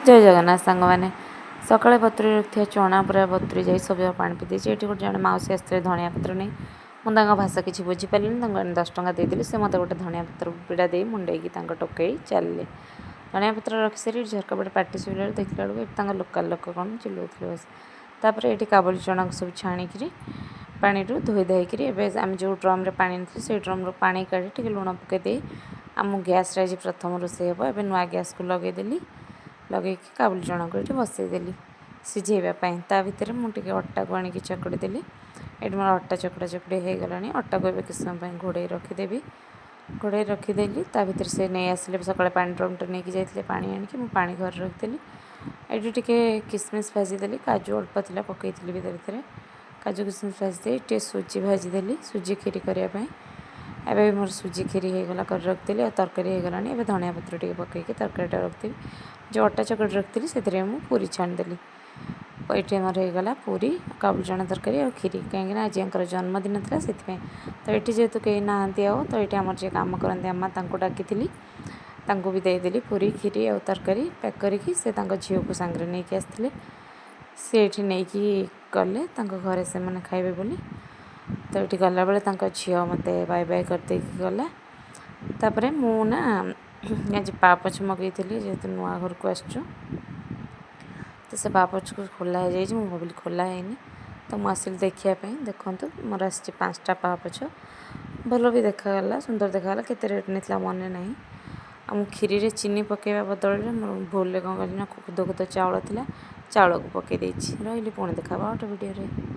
जय जगन्नाथ सांग मैंने सकाଳେ बतुरी रखिया चना पूरा बतुरी जाई सब पानी पी देती ये गोटे जन मौसी आसते धनिया पत्र नहीं मुझे भाषा किसी बुझीपारे 10 टଙ୍କା देदेली से मत गोटे धनिया पत्र पीड़ा दे मुंडे टोकई चलिए धनिया पत्र रखी सारी झरका पटे पार्टी सुविधा देखला बेलू लोकाल लोक कौन चिल्लाते बस तापर ये काबुली चना को सब छाणिक पानी धोई धाईकि आम जो ड्रम पा से ड्रम पा काढ़ी लुण पकईदे आम गैस आज प्रथम रोषे हे ए नुआ गैस को लगेदेली लगे काबुली चना को ये बसईदेली सिझेवाई ता भितर मुझे अटा को आनिक चकड़ी देली ये मोर अटा चकड़ा चकड़ी हो गला अटा को किस समय घोड़े रखीदेवी घोड़े रखीदेली ता भितर से नहीं आसिले सकाଳେ पानी ड्रमटा नहीं जाते पानी आनिक मुझे पानी घर रखीदेली ये टे किसमिश भाजीदेली काजू अल्प थी पकई भितर काजू किसमिश भाजीदे टे सुजी भाजीदेली सुजी खीरी करने एवं मोर सुजी खीरी होगला कर रखीदेली और तरकारी होगला धनिया पत्र टे पकईकि तरकारीटा रखी जो अटा चकड़ी रखी से पूरी छाणीदेली ये मोर होगला पूरी काबुली चना तरकारी और खीरी कहीं आज जन्मदिन था से तो ये जेहेतु कहीं ना तो ये आम जो कम करते आमा डाकी भी देदेली पूरी खीरी और तरकारी पैक करके से झील को सांगे नहीं आसते सी ये नहीं गले घरे से मैंने खाइबे बोली तो ये गला बेले झील मत बाय बाय करदे गला तापर मुना आज पापच मगई जेहेतु नुआ घर को आसचु तो से पापच को खोला है जाइए मुझे भाविली खोला है तो मुझे आसिल देखापी देखूँ मोर आस 5टा पापच भल भी देखागला सुंदर देखागला केते रेट नहीं मन ना आम खीरी रे चीनी पकेवा बदल में भूल कौन कल खुद खुद चाउल था चाउल को पकई रही पुणी देखा गोटे वीडियो।